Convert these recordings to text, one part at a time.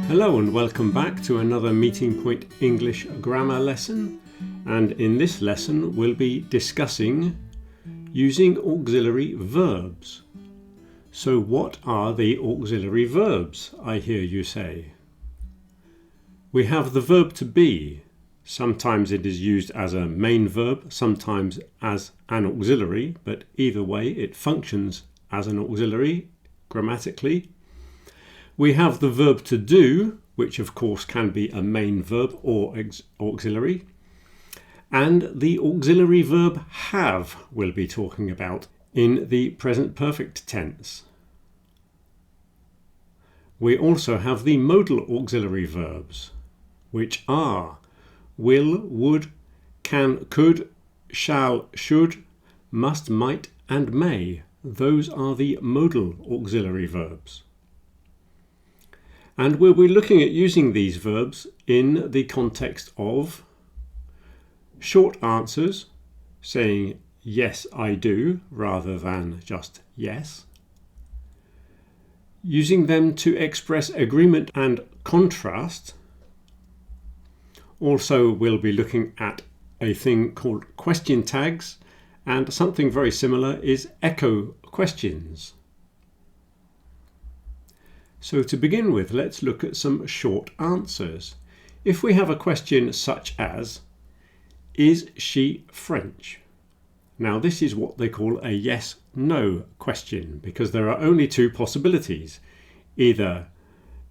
Hello and welcome back to another Meeting Point English grammar lesson, and in this lesson we'll be discussing using auxiliary verbs. So what are the auxiliary verbs, I hear you say? We have the verb to be. Sometimes it is used as a main verb, sometimes as an auxiliary, but either way it functions as an auxiliary grammatically. We have the verb to do, which of course can be a main verb or auxiliary. And the auxiliary verb have we'll be talking about in the present perfect tense. We also have the modal auxiliary verbs, which are will, would, can, could, shall, should, must, might and may. Those are the modal auxiliary verbs. And we'll be looking at using these verbs in the context of short answers, saying yes, I do, rather than just yes. Using them to express agreement and contrast. Also, we'll be looking at a thing called question tags, and something very similar is echo questions. So to begin with, let's look at some short answers. If we have a question such as, is she French? Now this is what they call a yes-no question, because there are only two possibilities. Either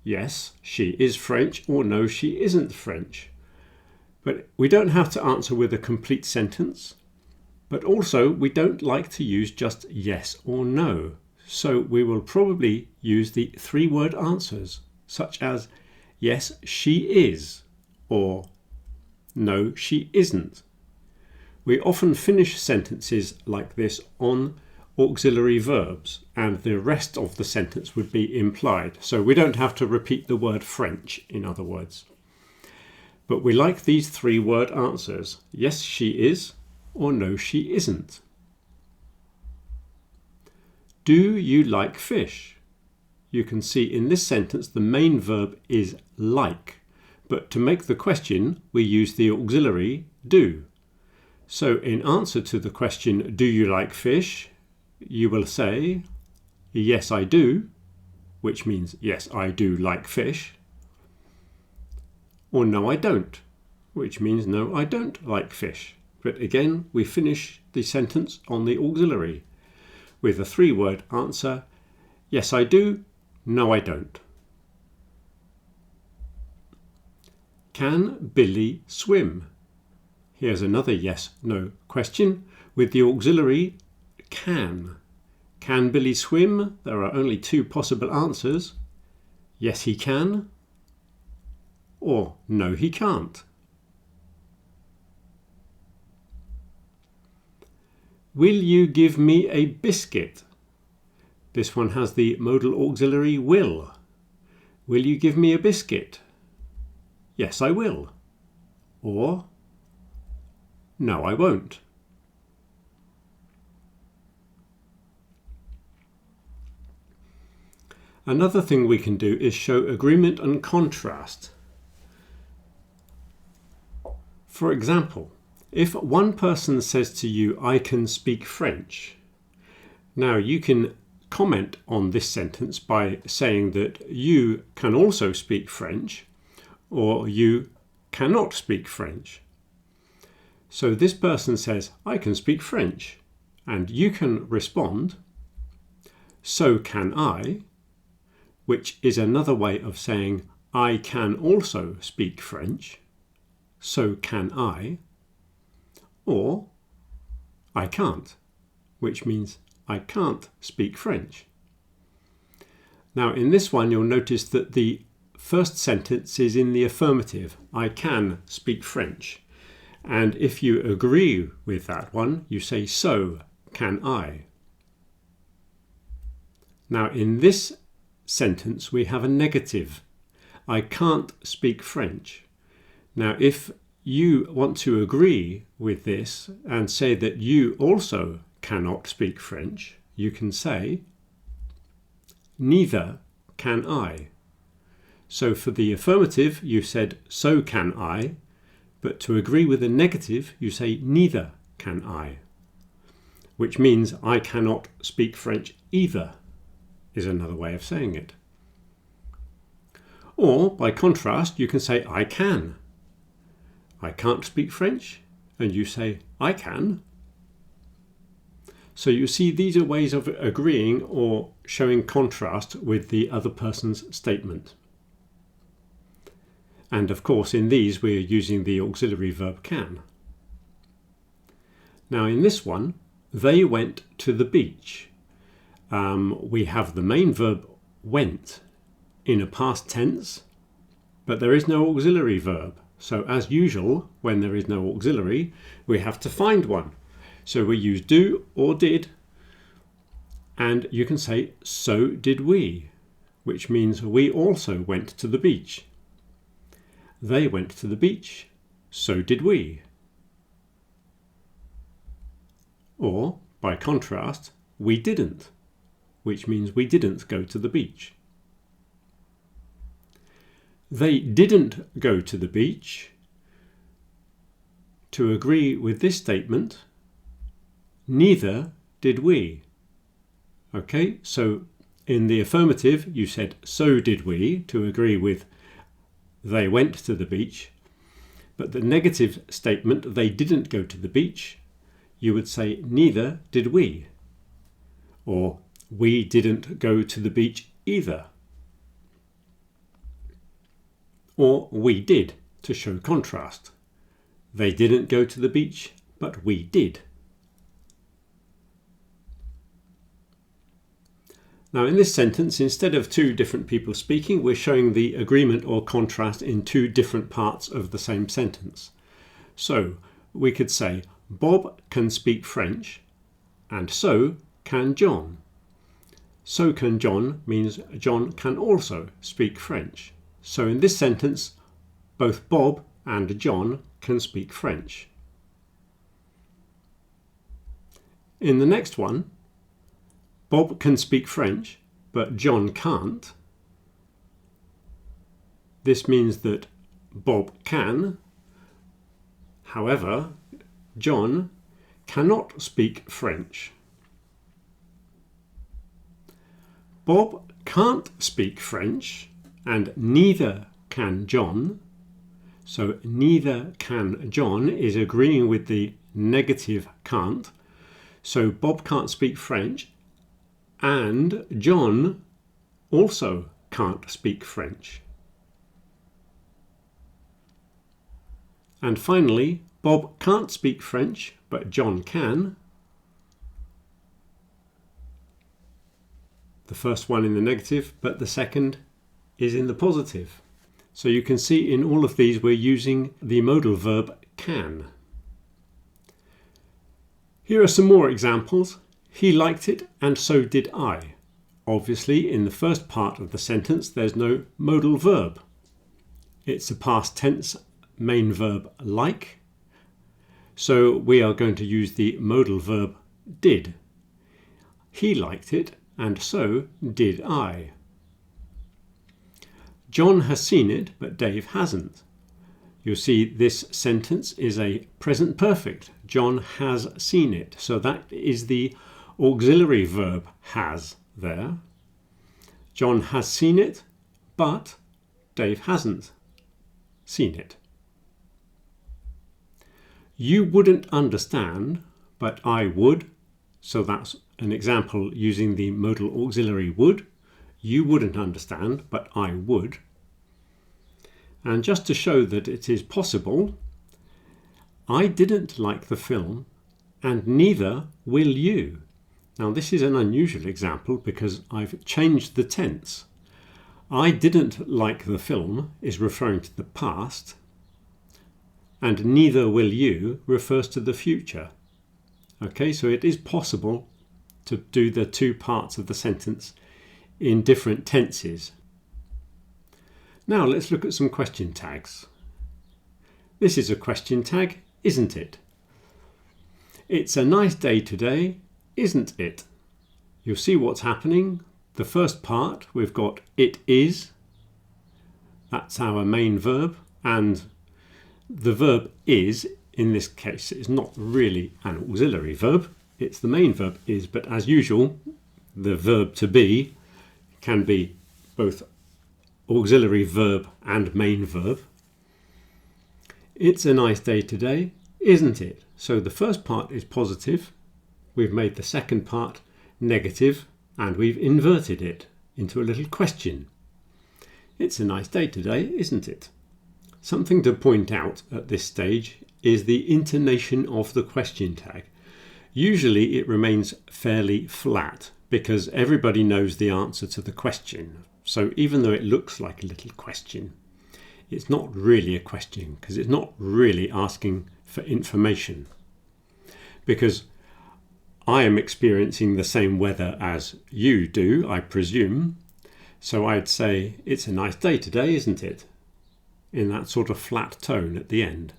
yes, she is French, or no, she isn't French. But we don't have to answer with a complete sentence, but also we don't like to use just yes or no. So we will probably use the three-word answers, such as yes, she is, or no, she isn't. We often finish sentences like this on auxiliary verbs, and the rest of the sentence would be implied. So we don't have to repeat the word French, in other words. But we like these three-word answers, yes, she is, or no, she isn't. Do you like fish? You can see in this sentence the main verb is like, but to make the question we use the auxiliary do. So in answer to the question, do you like fish? You will say, yes I do, which means yes I do like fish. Or no I don't, which means no I don't like fish. But again we finish the sentence on the auxiliary with a three-word answer, yes I do, no I don't. Can Billy swim? Here's another yes-no question with the auxiliary can. Can Billy swim? There are only two possible answers. Yes he can, or no he can't. Will you give me a biscuit? This one has the modal auxiliary will. Will you give me a biscuit? Yes, I will. Or, no, I won't. Another thing we can do is show agreement and contrast. For example, if one person says to you, I can speak French, now you can comment on this sentence by saying that you can also speak French, or you cannot speak French. So this person says, I can speak French, and you can respond, so can I, which is another way of saying, I can also speak French, so can I. Or, I can't, which means I can't speak French. Now in this one you'll notice that the first sentence is in the affirmative, I can speak French. And if you agree with that one, you say so can I. Now in this sentence we have a negative, I can't speak French. Now if you want to agree with this and say that you also cannot speak French, you can say, neither can I. So for the affirmative, you said, so can I, but to agree with the negative, you say, neither can I, which means I cannot speak French either, is another way of saying it. Or, by contrast, you can say, I can. I can't speak French, and you say, I can. So you see, these are ways of agreeing or showing contrast with the other person's statement. And of course, in these, we are using the auxiliary verb can. Now, in this one, they went to the beach. We have the main verb went in a past tense, but there is no auxiliary verb. So as usual, when there is no auxiliary, we have to find one. So we use do or did, and you can say, so did we, which means we also went to the beach. They went to the beach, so did we. Or, by contrast, we didn't, which means we didn't go to the beach. They didn't go to the beach. To agree with this statement, neither did we. Okay, so in the affirmative, you said, so did we, to agree with they went to the beach. But the negative statement, they didn't go to the beach, you would say, neither did we. Or, we didn't go to the beach either. Or, we did, to show contrast. They didn't go to the beach, but we did. Now, in this sentence, instead of two different people speaking, we're showing the agreement or contrast in two different parts of the same sentence. So, we could say, Bob can speak French, and so can John. So can John means John can also speak French. So in this sentence, both Bob and John can speak French. In the next one, Bob can speak French, but John can't. This means that Bob can. However, John cannot speak French. Bob can't speak French, and neither can John. So neither can John is agreeing with the negative can't. So Bob can't speak French, and John also can't speak French. And finally, Bob can't speak French, but John can. The first one in the negative, but the second is in the positive. So you can see in all of these we're using the modal verb can. Here are some more examples. He liked it, and so did I. Obviously, in the first part of the sentence, there's no modal verb. It's a past tense main verb like. So we are going to use the modal verb did. He liked it, and so did I. John has seen it, but Dave hasn't. You'll see this sentence is a present perfect. John has seen it. So that is the auxiliary verb has there. John has seen it, but Dave hasn't seen it. You wouldn't understand, but I would. So that's an example using the modal auxiliary would. You wouldn't understand, but I would. And just to show that it is possible, I didn't like the film, and neither will you. Now this is an unusual example because I've changed the tense. I didn't like the film is referring to the past, and neither will you refers to the future. Okay, so it is possible to do the two parts of the sentence in different tenses. Now let's look at some question tags. This is a question tag, isn't it? It's a nice day today, isn't it? You'll see what's happening. The first part, we've got it is. That's our main verb, and the verb is, in this case, it's not really an auxiliary verb. It's the main verb is, but as usual, the verb to be can be both auxiliary verb and main verb. It's a nice day today, isn't it? So the first part is positive. We've made the second part negative, and we've inverted it into a little question. It's a nice day today, isn't it? Something to point out at this stage is the intonation of the question tag. Usually it remains fairly flat because everybody knows the answer to the question. So even though it looks like a little question, it's not really a question because it's not really asking for information. Because I am experiencing the same weather as you do, I presume. So I'd say, it's a nice day today, isn't it? In that sort of flat tone at the end.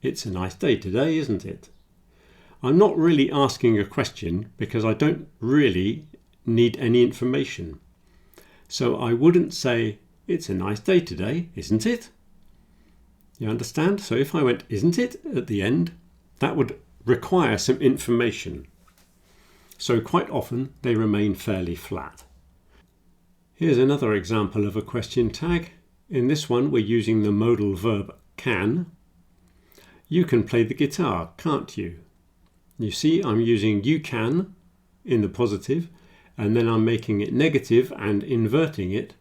It's a nice day today, isn't it? I'm not really asking a question because I don't really need any information. So I wouldn't say, it's a nice day today, isn't it? You understand? So if I went, isn't it, at the end, that would require some information. So quite often they remain fairly flat. Here's another example of a question tag. In this one we're using the modal verb can. You can play the guitar, can't you? You see I'm using you can in the positive, and then I'm making it negative and inverting it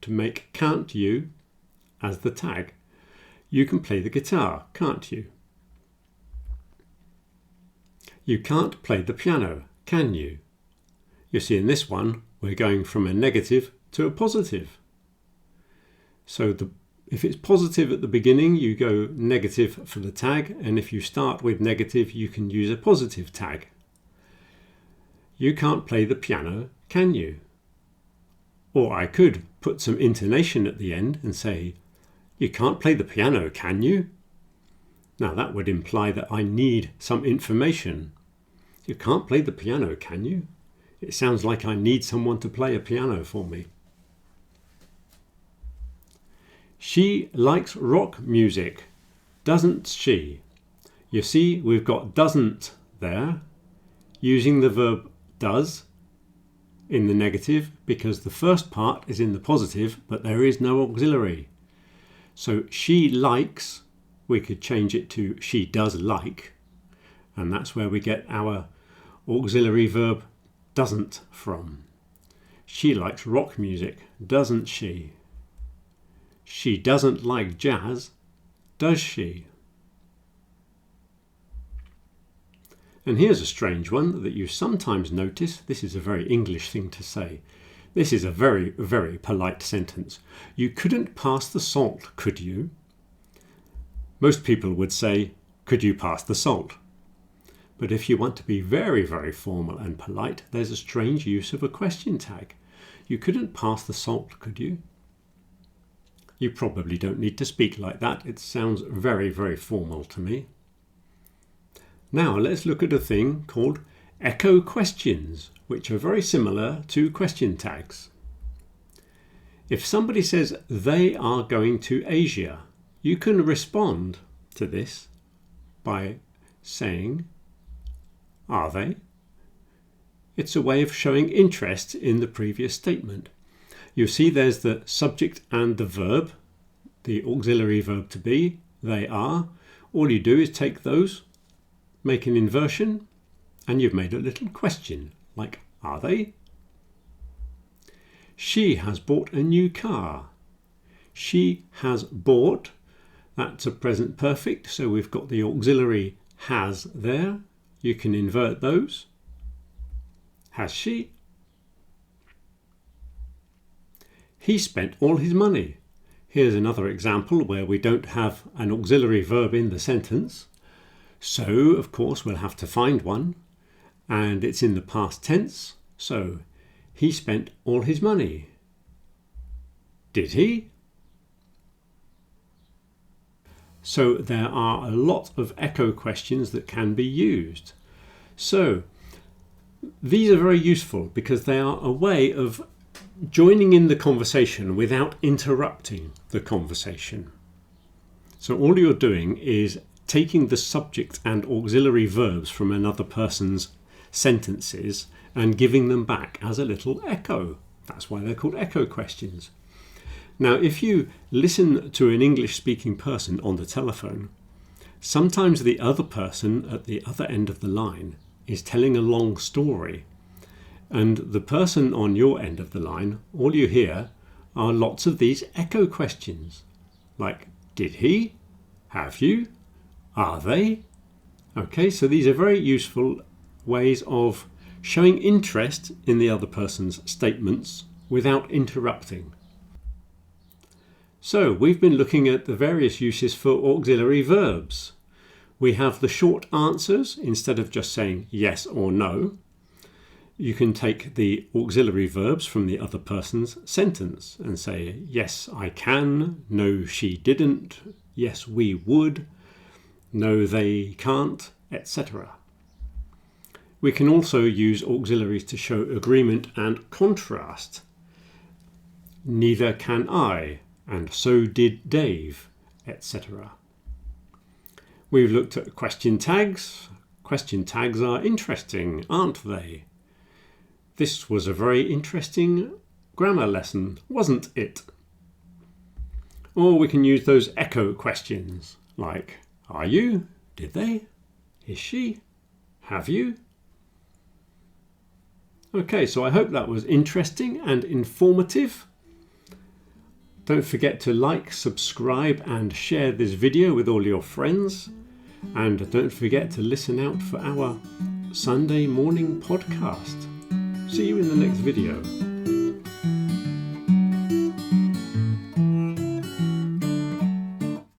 to make can't you as the tag. You can play the guitar, can't you? You can't play the piano, can you? You see in this one we're going from a negative to a positive. So if it's positive at the beginning, you go negative for the tag, and if you start with negative, you can use a positive tag. You can't play the piano, can you? Or I could put some intonation at the end and say, you can't play the piano, can you? Now that would imply that I need some information. You can't play the piano, can you? It sounds like I need someone to play a piano for me. She likes rock music, doesn't she? You see, we've got doesn't there, using the verb does in the negative because the first part is in the positive, but there is no auxiliary. So she likes, we could change it to she does like, and that's where we get our auxiliary verb doesn't from. She likes rock music, doesn't she? She doesn't like jazz, does she? And here's a strange one that you sometimes notice. This is a very English thing to say. This is a very, very polite sentence. You couldn't pass the salt, could you? Most people would say, could you pass the salt? But if you want to be very, very formal and polite, there's a strange use of a question tag. You couldn't pass the salt, could you? You probably don't need to speak like that. It sounds very, very formal to me. Now let's look at a thing called echo questions, which are very similar to question tags. If somebody says they are going to Asia, you can respond to this by saying, are they? It's a way of showing interest in the previous statement. You see there's the subject and the verb, the auxiliary verb to be, they are. All you do is take those, make an inversion, and you've made a little question, like, are they? She has bought a new car. She has bought, that's a present perfect, so we've got the auxiliary has there. You can invert those. Has she? He spent all his money. Here's another example where we don't have an auxiliary verb in the sentence. So, of course, we'll have to find one. And it's in the past tense. So, he spent all his money. Did he? So there are a lot of echo questions that can be used. So these are very useful because they are a way of joining in the conversation without interrupting the conversation. So all you're doing is taking the subject and auxiliary verbs from another person's sentences and giving them back as a little echo. That's why they're called echo questions. Now, if you listen to an English-speaking person on the telephone, sometimes the other person at the other end of the line is telling a long story, and the person on your end of the line, all you hear are lots of these echo questions, like, did he? Have you? Are they? Okay, so these are very useful ways of showing interest in the other person's statements without interrupting. So we've been looking at the various uses for auxiliary verbs. We have the short answers instead of just saying yes or no. You can take the auxiliary verbs from the other person's sentence and say, yes, I can, no, she didn't, yes, we would, no, they can't, etc. We can also use auxiliaries to show agreement and contrast. Neither can I, and so did Dave, etc. We've looked at question tags. Question tags are interesting, aren't they? This was a very interesting grammar lesson, wasn't it? Or we can use those echo questions, like, are you? Did they? Is she? Have you? Okay, so I hope that was interesting and informative. Don't forget to like, subscribe and share this video with all your friends. And don't forget to listen out for our Sunday morning podcast. See you in the next video.